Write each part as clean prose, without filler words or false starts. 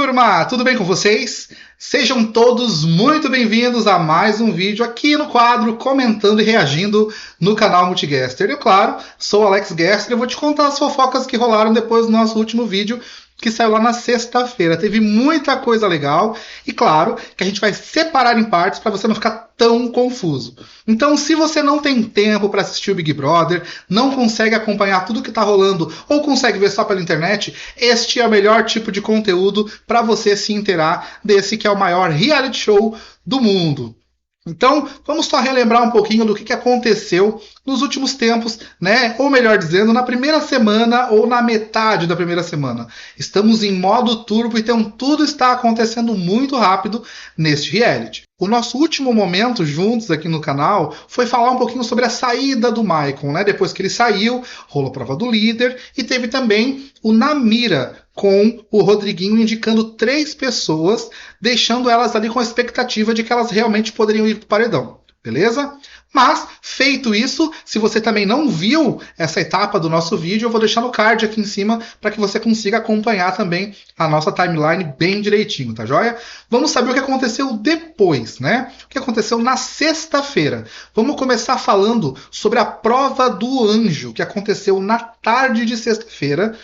turma, tudo bem com vocês? Sejam todos muito bem-vindos a mais um vídeo aqui no quadro Comentando e Reagindo no canal Multigaster. Eu, claro, sou o Alex Gaster e eu vou te contar as fofocas que rolaram depois do nosso último vídeo que saiu lá na sexta-feira. Teve muita coisa legal e, claro, que a gente vai separar em partes para você não ficar tão confuso. Então, se você não tem tempo para assistir o Big Brother, não consegue acompanhar tudo que está rolando ou consegue ver só pela internet, este é o melhor tipo de conteúdo para você se inteirar desse que é o maior reality show do mundo. Então, vamos só relembrar um pouquinho do que aconteceu nos últimos tempos, né? Ou melhor dizendo, na primeira semana ou na metade da primeira semana. Estamos em modo turbo, então tudo está acontecendo muito rápido neste reality. O nosso último momento juntos aqui no canal foi falar um pouquinho sobre a saída do Maicon, né? Depois que ele saiu, rolou a prova do líder e teve também o Na Mira, com o Rodriguinho indicando 3 pessoas, deixando elas ali com a expectativa de que elas realmente poderiam ir para o paredão, beleza? Mas, feito isso, se você também não viu essa etapa do nosso vídeo, eu vou deixar no card aqui em cima para que você consiga acompanhar também a nossa timeline bem direitinho, tá joia? Vamos saber o que aconteceu depois, né? O que aconteceu na sexta-feira. Vamos começar falando sobre a prova do anjo, que aconteceu na tarde de sexta-feira.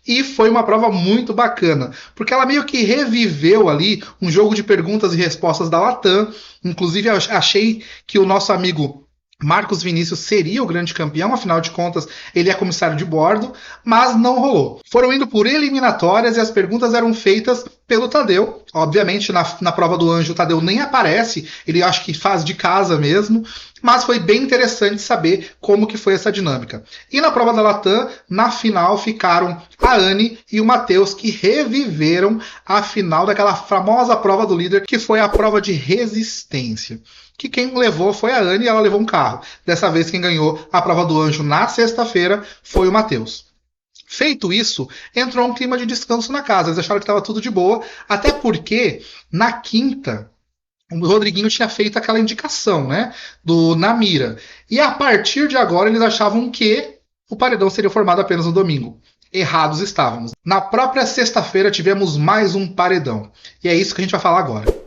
E foi uma prova muito bacana, porque ela meio que reviveu ali um jogo de perguntas e respostas da Latam. Inclusive, eu achei que o nosso amigo Marcos Vinícius seria o grande campeão, afinal de contas, ele é comissário de bordo, mas não rolou. Foram indo por eliminatórias e as perguntas eram feitas pelo Tadeu. Obviamente, na prova do anjo, o Tadeu nem aparece, ele acho que faz de casa mesmo, mas foi bem interessante saber como que foi essa dinâmica. E na prova da Latam, na final, ficaram a Anne e o Matheus, que reviveram a final daquela famosa prova do líder, que foi a prova de resistência. Que quem levou foi a Anne e ela levou um carro. Dessa vez quem ganhou a prova do anjo na sexta-feira foi o Matheus. Feito isso, entrou um clima de descanso na casa. Eles acharam que estava tudo de boa, até porque na quinta o Rodriguinho tinha feito aquela indicação, né, do Na Mira. E a partir de agora eles achavam que o paredão seria formado apenas no domingo. Errados estávamos. Na própria sexta-feira tivemos mais um paredão. E é isso que a gente vai falar agora.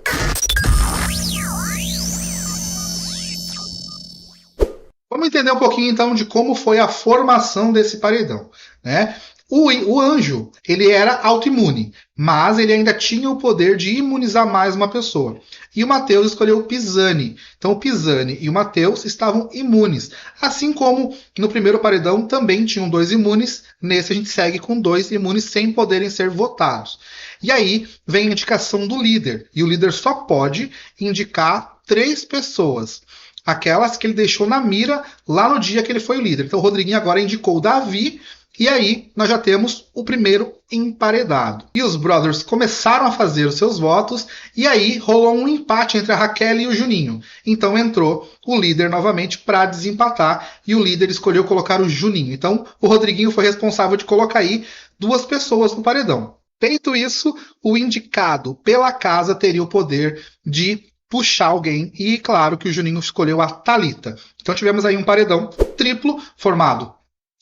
Vamos entender um pouquinho, então, de como foi a formação desse paredão, né? O anjo, ele era autoimune, mas ele ainda tinha o poder de imunizar mais uma pessoa. E o Matheus escolheu o Pisani. Então, o Pisani e o Matheus estavam imunes. Assim como no primeiro paredão também tinham 2 imunes, nesse a gente segue com 2 imunes sem poderem ser votados. E aí vem a indicação do líder. E o líder só pode indicar 3 pessoas. Aquelas que ele deixou na mira lá no dia que ele foi o líder. Então o Rodriguinho agora indicou o Davi, e aí nós já temos o primeiro emparedado. E os brothers começaram a fazer os seus votos, e aí rolou um empate entre a Raquel e o Juninho. Então entrou o líder novamente para desempatar, e o líder escolheu colocar o Juninho. Então o Rodriguinho foi responsável de colocar aí 2 pessoas no paredão. Feito isso, o indicado pela casa teria o poder de puxar alguém, e claro que o Juninho escolheu a Thalita. Então tivemos aí um paredão triplo formado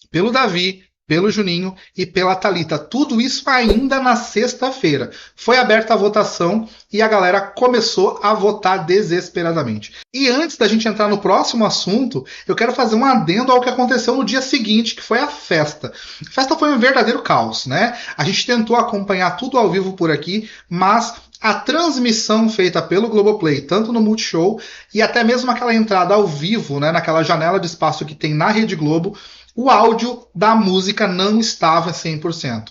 pelo Davi, pelo Juninho e pela Thalita. Tudo isso ainda na sexta-feira. Foi aberta a votação e a galera começou a votar desesperadamente. E antes da gente entrar no próximo assunto, eu quero fazer um adendo ao que aconteceu no dia seguinte, que foi a festa. A festa foi um verdadeiro caos, né? A gente tentou acompanhar tudo ao vivo por aqui, mas a transmissão feita pelo Globoplay, tanto no Multishow e até mesmo aquela entrada ao vivo, né, naquela janela de espaço que tem na Rede Globo, o áudio da música não estava 100%.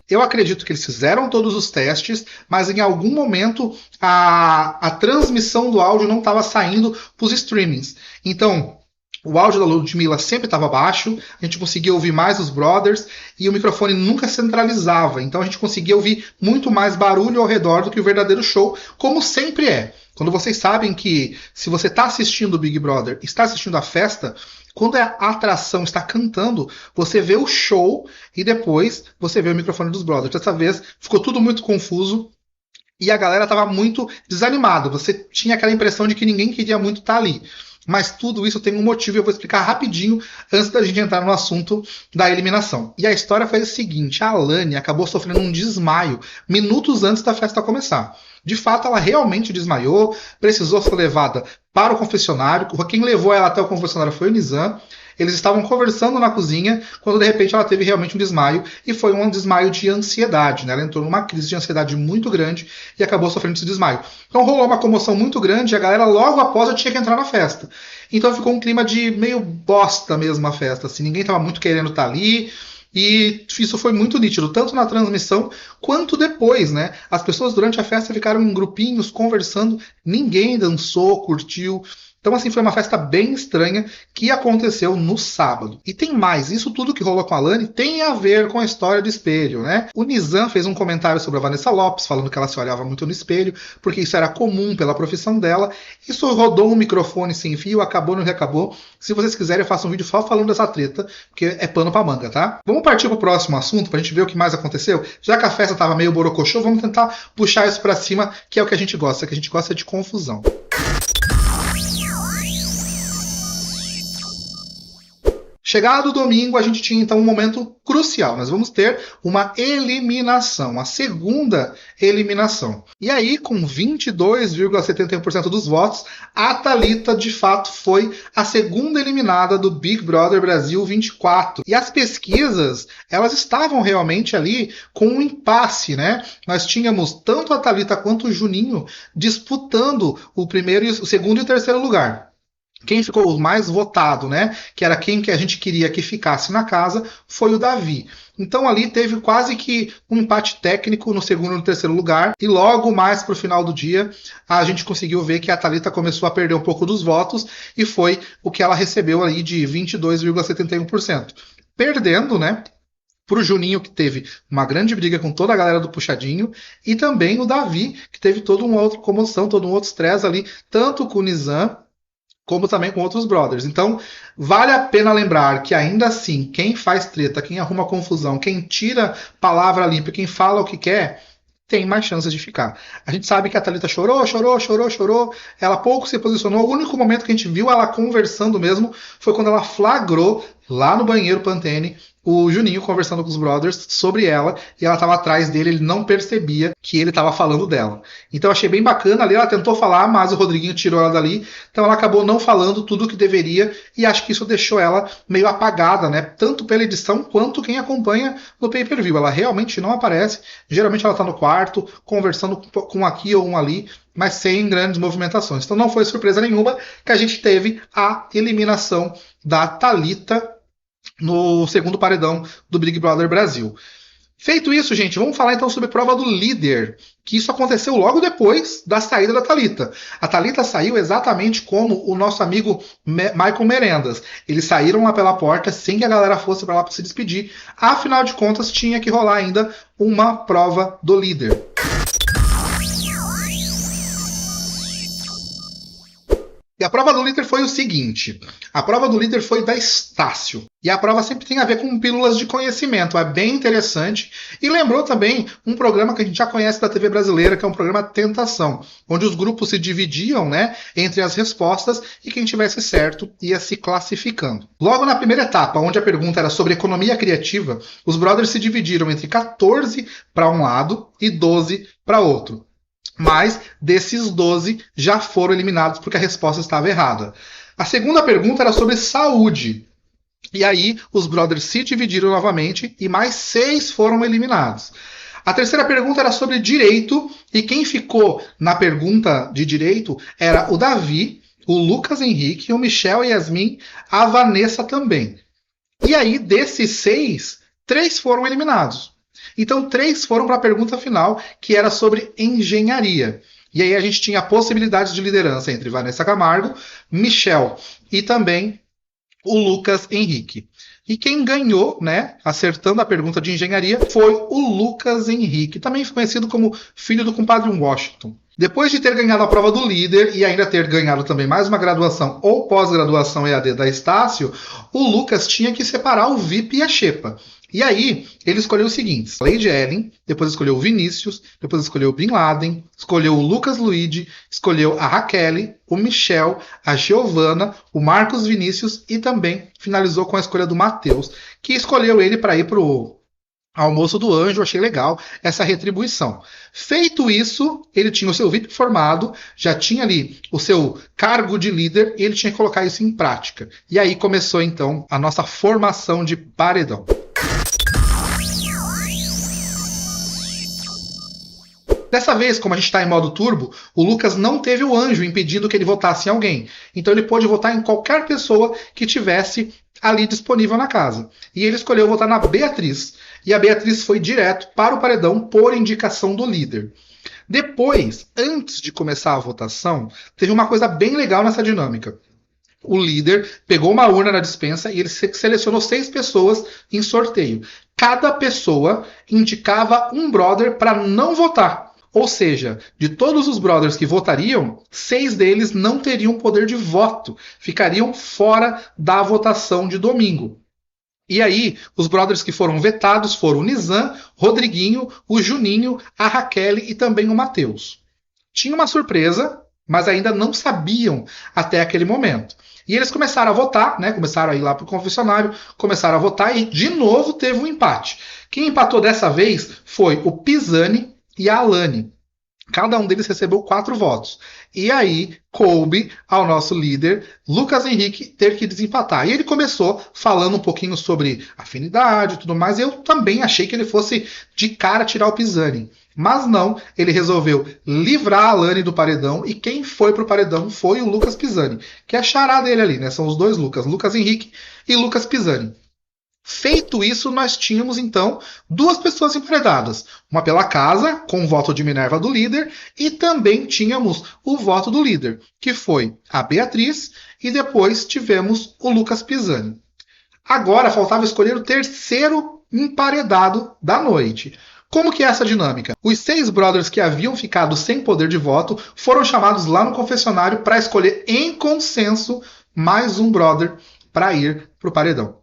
Eu acredito que eles fizeram todos os testes, mas em algum momento a transmissão do áudio não estava saindo para os streamings. Então, o áudio da Ludmilla sempre estava baixo, a gente conseguia ouvir mais os brothers e o microfone nunca centralizava. Então a gente conseguia ouvir muito mais barulho ao redor do que o verdadeiro show, como sempre é. Quando vocês sabem que se você está assistindo o Big Brother, está assistindo a festa, quando a atração está cantando, você vê o show e depois você vê o microfone dos brothers. Dessa vez ficou tudo muito confuso e a galera estava muito desanimada. Você tinha aquela impressão de que ninguém queria muito estar ali. Mas tudo isso tem um motivo e eu vou explicar rapidinho antes da gente entrar no assunto da eliminação. E a história foi a seguinte: a Alane acabou sofrendo um desmaio minutos antes da festa começar. De fato, ela realmente desmaiou, precisou ser levada para o confessionário. Quem levou ela até o confessionário foi o Nizam. Eles estavam conversando na cozinha quando de repente ela teve realmente um desmaio, e foi um desmaio de ansiedade, né? Ela entrou numa crise de ansiedade muito grande e acabou sofrendo esse desmaio. Então rolou uma comoção muito grande e a galera logo após já tinha que entrar na festa. Então ficou um clima de meio bosta mesmo a festa, assim, ninguém estava muito querendo estar ali. E isso foi muito nítido, tanto na transmissão quanto depois, né? As pessoas durante a festa ficaram em grupinhos conversando, ninguém dançou, curtiu. Então, assim, foi uma festa bem estranha que aconteceu no sábado. E tem mais, isso tudo que rolou com a Alane tem a ver com a história do espelho, né? O Nizam fez um comentário sobre a Vanessa Lopes, falando que ela se olhava muito no espelho, porque isso era comum pela profissão dela. Isso rodou um microfone sem fio, acabou, não acabou. Se vocês quiserem, eu faço um vídeo só falando dessa treta, porque é pano pra manga, tá? Vamos partir pro próximo assunto, pra gente ver o que mais aconteceu? Já que a festa tava meio borocochô, vamos tentar puxar isso pra cima, que é o que a gente gosta de confusão. Chegado o domingo, a gente tinha então um momento crucial. Nós vamos ter uma eliminação, a segunda eliminação. E aí, com 22,71% dos votos, a Thalita de fato foi a segunda eliminada do Big Brother Brasil 24. E as pesquisas, elas estavam realmente ali com um impasse, né? Nós tínhamos tanto a Thalita quanto o Juninho disputando o primeiro, o segundo e o terceiro lugar. Quem ficou o mais votado, né, que era quem que a gente queria que ficasse na casa, foi o Davi. Então ali teve quase que um empate técnico no segundo e no terceiro lugar, e logo mais para o final do dia a gente conseguiu ver que a Thalita começou a perder um pouco dos votos, e foi o que ela recebeu ali de 22,71%. Perdendo, né, para o Juninho, que teve uma grande briga com toda a galera do Puxadinho, e também o Davi, que teve toda uma outra comoção, todo um outro estresse ali, tanto com o Nizam, como também com outros brothers. Então, vale a pena lembrar que ainda assim, quem faz treta, quem arruma confusão, quem tira palavra limpa, quem fala o que quer, tem mais chances de ficar. A gente sabe que a Thalita chorou, ela pouco se posicionou. O único momento que a gente viu ela conversando mesmo foi quando ela flagrou lá no banheiro Pantene o Juninho conversando com os brothers sobre ela, e ela estava atrás dele, ele não percebia que ele estava falando dela. Então eu achei bem bacana ali, ela tentou falar, mas o Rodriguinho tirou ela dali, então ela acabou não falando tudo o que deveria, e acho que isso deixou ela meio apagada, né? Tanto pela edição quanto quem acompanha no pay-per-view. Ela realmente não aparece, geralmente ela está no quarto, conversando com aqui ou um ali, mas sem grandes movimentações. Então não foi surpresa nenhuma que a gente teve a eliminação da Thalita no segundo paredão do Big Brother Brasil. Feito isso, gente, vamos falar então sobre a prova do líder, que isso aconteceu logo depois da saída da Thalita. A Thalita saiu exatamente como o nosso amigo Michael Merendas. Eles saíram lá pela porta sem que a galera fosse para lá para se despedir. Afinal de contas, tinha que rolar ainda uma prova do líder. E a prova do líder foi o seguinte: a prova do líder foi da Estácio. E a prova sempre tem a ver com pílulas de conhecimento, é bem interessante. E lembrou também um programa que a gente já conhece da TV brasileira, que é um programa Tentação, onde os grupos se dividiam, né, entre as respostas, e quem tivesse certo ia se classificando. Logo na primeira etapa, onde a pergunta era sobre economia criativa, os brothers se dividiram entre 14 para um lado e 12 para outro. Mas desses 12 já foram eliminados porque a resposta estava errada. A segunda pergunta era sobre saúde. E aí os brothers se dividiram novamente e mais 6 foram eliminados. A terceira pergunta era sobre direito, e quem ficou na pergunta de direito era o Davi, o Lucas Henrique, o Michel e Yasmin, a Vanessa também. E aí desses 6, 3 foram eliminados. Então, 3 foram para a pergunta final, que era sobre engenharia. E aí a gente tinha possibilidades de liderança entre Vanessa Camargo, Michel e também o Lucas Henrique. E quem ganhou, né, acertando a pergunta de engenharia, foi o Lucas Henrique, também conhecido como filho do compadre Washington. Depois de ter ganhado a prova do líder e ainda ter ganhado também mais uma graduação ou pós-graduação EAD da Estácio, o Lucas tinha que separar o VIP e a Xepa. E aí, ele escolheu os seguintes: Lady Ellen, depois escolheu o Vinícius, depois escolheu o Bin Laden, escolheu o Lucas Luigi, escolheu a Raquel, o Michel, a Giovanna, o Marcos Vinícius e também finalizou com a escolha do Matheus, que escolheu ele para ir pro almoço do anjo. Achei legal essa retribuição. Feito isso, ele tinha o seu VIP formado, já tinha ali o seu cargo de líder e ele tinha que colocar isso em prática. E aí começou então a nossa formação de paredão. Dessa vez, como a gente está em modo turbo, o Lucas não teve o anjo impedindo que ele votasse em alguém. Então ele pôde votar em qualquer pessoa que tivesse ali disponível na casa. E ele escolheu votar na Beatriz. E a Beatriz foi direto para o paredão por indicação do líder. Depois, antes de começar a votação, teve uma coisa bem legal nessa dinâmica. O líder pegou uma urna na despensa e ele selecionou 6 pessoas em sorteio. Cada pessoa indicava um brother para não votar. Ou seja, de todos os brothers que votariam, 6 deles não teriam poder de voto, ficariam fora da votação de domingo. E aí, os brothers que foram vetados foram o Nizam, Rodriguinho, o Juninho, a Raquel e também o Matheus. Tinha uma surpresa, mas ainda não sabiam até aquele momento. E eles começaram a votar, né? Começaram a ir lá para o confessionário, começaram a votar e de novo teve um empate. Quem empatou dessa vez foi o Pisani e a Alane. Cada um deles recebeu 4 votos. E aí coube ao nosso líder, Lucas Henrique, ter que desempatar. E ele começou falando um pouquinho sobre afinidade e tudo mais. E eu também achei que ele fosse de cara tirar o Pisani. Mas não, ele resolveu livrar a Alane do paredão. E quem foi pro paredão foi o Lucas Pisani, que é a chará dele ali, né? São os 2 Lucas, Lucas Henrique e Lucas Pisani. Feito isso, nós tínhamos então 2 pessoas emparedadas. Uma pela casa, com o voto de Minerva do líder, e também tínhamos o voto do líder, que foi a Beatriz, e depois tivemos o Lucas Pisani. Agora faltava escolher o terceiro emparedado da noite. Como que é essa dinâmica? Os 6 brothers que haviam ficado sem poder de voto foram chamados lá no confessionário para escolher em consenso mais um brother para ir para o paredão.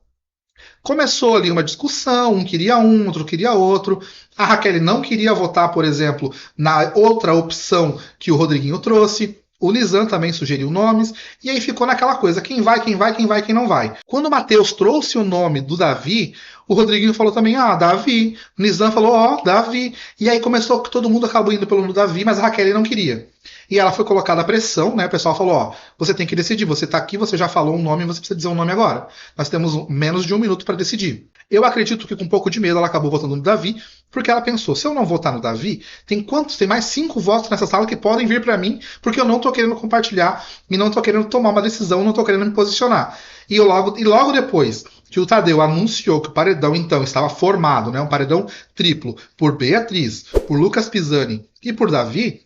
Começou ali uma discussão, um queria um, outro queria outro. A Raquel não queria votar, por exemplo, na outra opção que o Rodriguinho trouxe. O Nizam também sugeriu nomes. E aí ficou naquela coisa, quem vai, quem vai, quem vai, quem não vai. Quando o Matheus trouxe o nome do Davi, o Rodriguinho falou também, Davi. O Nizam falou, Davi. E aí começou que todo mundo acabou indo pelo Davi, mas a Raquel não queria. E ela foi colocada à pressão, né? O pessoal falou, você tem que decidir, você tá aqui, você já falou um nome, você precisa dizer um nome agora. Nós temos menos de 1 minuto para decidir. Eu acredito que com um pouco de medo ela acabou votando no Davi, porque ela pensou, se eu não votar no Davi, tem quantos? Tem mais 5 votos nessa sala que podem vir para mim, porque eu não tô querendo compartilhar e não tô querendo tomar uma decisão, não tô querendo me posicionar. E logo depois que o Tadeu anunciou que o paredão então estava formado, né, um paredão triplo, por Beatriz, por Lucas Pisani e por Davi,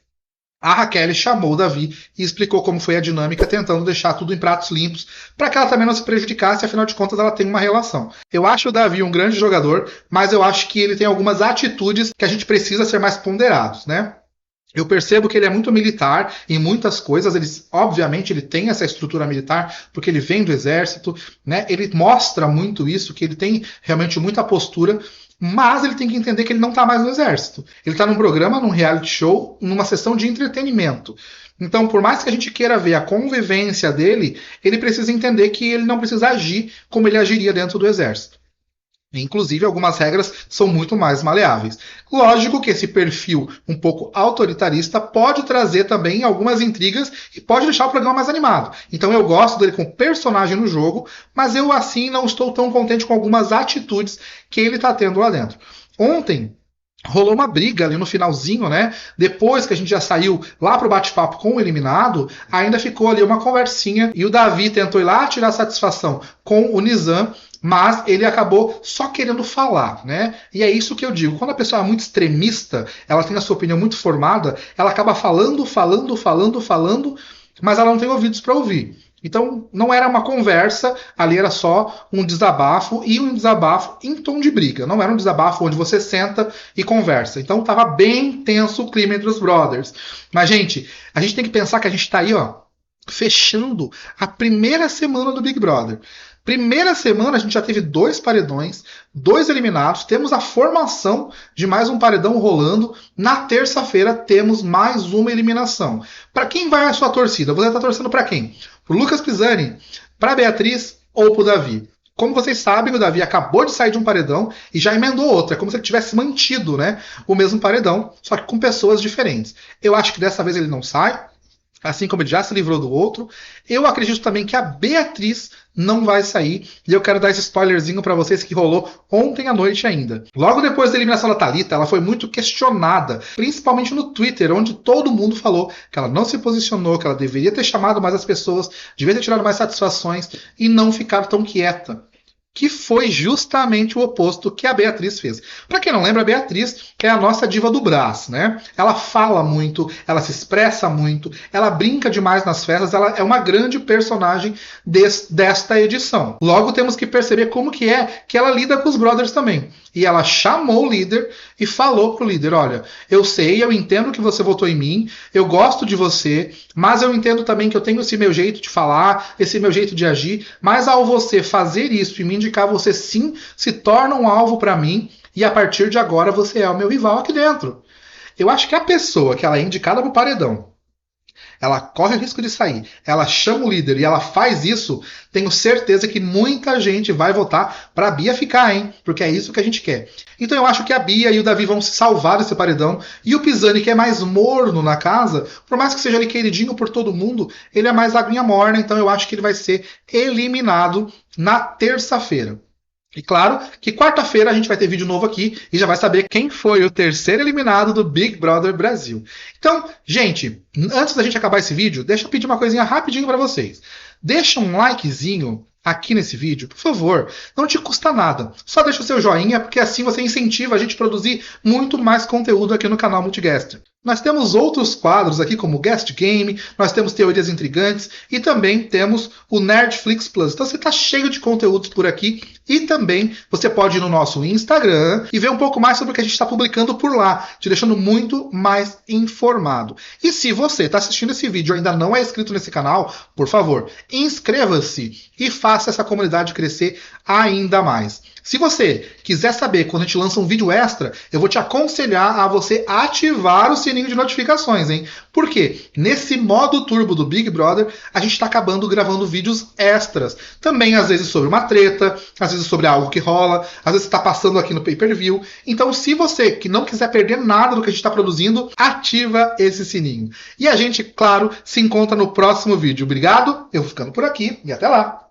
a Raquel chamou o Davi e explicou como foi a dinâmica, tentando deixar tudo em pratos limpos, para que ela também não se prejudicasse, afinal de contas ela tem uma relação. Eu acho o Davi um grande jogador, mas eu acho que ele tem algumas atitudes que a gente precisa ser mais ponderados, né? Eu percebo que ele é muito militar em muitas coisas, obviamente ele tem essa estrutura militar, porque ele vem do exército, né? Ele mostra muito isso, que ele tem realmente muita postura, mas ele tem que entender que ele não está mais no exército. Ele está num programa, num reality show, numa sessão de entretenimento. Então, por mais que a gente queira ver a convivência dele, ele precisa entender que ele não precisa agir como ele agiria dentro do exército. Inclusive, algumas regras são muito mais maleáveis. Lógico que esse perfil um pouco autoritarista pode trazer também algumas intrigas e pode deixar o programa mais animado. Então eu gosto dele como personagem no jogo, mas eu assim não estou tão contente com algumas atitudes que ele está tendo lá dentro. Ontem rolou uma briga ali no finalzinho, né? Depois que a gente já saiu lá pro bate-papo com o eliminado, ainda ficou ali uma conversinha e o Davi tentou ir lá tirar satisfação com o Nizam, mas ele acabou só querendo falar, né? E é isso que eu digo. Quando a pessoa é muito extremista, ela tem a sua opinião muito formada, ela acaba falando, mas ela não tem ouvidos para ouvir. Então, não era uma conversa, ali era só um desabafo, e um desabafo em tom de briga. Não era um desabafo onde você senta e conversa. Então, estava bem tenso o clima entre os brothers. Mas, gente, a gente tem que pensar que a gente está aí, ó, fechando a primeira semana do Big Brother. Primeira semana a gente já teve 2 paredões, 2 eliminados, temos a formação de mais um paredão rolando. Na terça-feira temos mais uma eliminação. Para quem vai a sua torcida? Você está torcendo para quem? Pro Lucas Pisani, para Beatriz ou pro Davi? Como vocês sabem, o Davi acabou de sair de um paredão e já emendou outro. É como se ele tivesse mantido, né, o mesmo paredão, só que com pessoas diferentes. Eu acho que dessa vez ele não sai, assim como ele já se livrou do outro. Eu acredito também que a Beatriz não vai sair. E eu quero dar esse spoilerzinho pra vocês que rolou ontem à noite ainda. Logo depois da eliminação da Thalita, ela foi muito questionada, principalmente no Twitter, onde todo mundo falou que ela não se posicionou, que ela deveria ter chamado mais as pessoas, deveria ter tirado mais satisfações e não ficar tão quieta. Que foi justamente o oposto que a Beatriz fez. Para quem não lembra, a Beatriz é a nossa diva do Brás, né? Ela fala muito, ela se expressa muito, ela brinca demais nas festas, ela é uma grande personagem desta edição. Logo temos que perceber como que é que ela lida com os brothers também. E ela chamou o líder e falou pro líder, olha, eu sei, eu entendo que você votou em mim, eu gosto de você, mas eu entendo também que eu tenho esse meu jeito de falar, esse meu jeito de agir, mas ao você fazer isso e me indicar, você sim se torna um alvo para mim e a partir de agora você é o meu rival aqui dentro. Eu acho que a pessoa que ela é indicada pro paredão, ela corre o risco de sair, ela chama o líder e ela faz isso, tenho certeza que muita gente vai votar pra Bia ficar, hein? Porque é isso que a gente quer. Então eu acho que a Bia e o Davi vão se salvar desse paredão, e o Pisani, que é mais morno na casa, por mais que seja ele queridinho por todo mundo, ele é mais aguinha morna, então eu acho que ele vai ser eliminado na terça-feira. E claro que quarta-feira a gente vai ter vídeo novo aqui e já vai saber quem foi o terceiro eliminado do Big Brother Brasil. Então, gente, antes da gente acabar esse vídeo, deixa eu pedir uma coisinha rapidinho para vocês. Deixa um likezinho aqui nesse vídeo, por favor. Não te custa nada. Só deixa o seu joinha, porque assim você incentiva a gente a produzir muito mais conteúdo aqui no canal Multigaster. Nós temos outros quadros aqui, como Guest Game, nós temos Teorias Intrigantes e também temos o Nerdflix Plus. Então você está cheio de conteúdos por aqui e também você pode ir no nosso Instagram e ver um pouco mais sobre o que a gente está publicando por lá, te deixando muito mais informado. E se você está assistindo esse vídeo e ainda não é inscrito nesse canal, por favor, inscreva-se e faça essa comunidade crescer ainda mais. Se você quiser saber quando a gente lança um vídeo extra, eu vou te aconselhar a você ativar o sininho de notificações, hein? Porque nesse modo turbo do Big Brother, a gente está acabando gravando vídeos extras. Também, às vezes, sobre uma treta, às vezes sobre algo que rola, às vezes está passando aqui no pay-per-view. Então, se você que não quiser perder nada do que a gente está produzindo, ativa esse sininho. E a gente, claro, se encontra no próximo vídeo. Obrigado, eu vou ficando por aqui e até lá!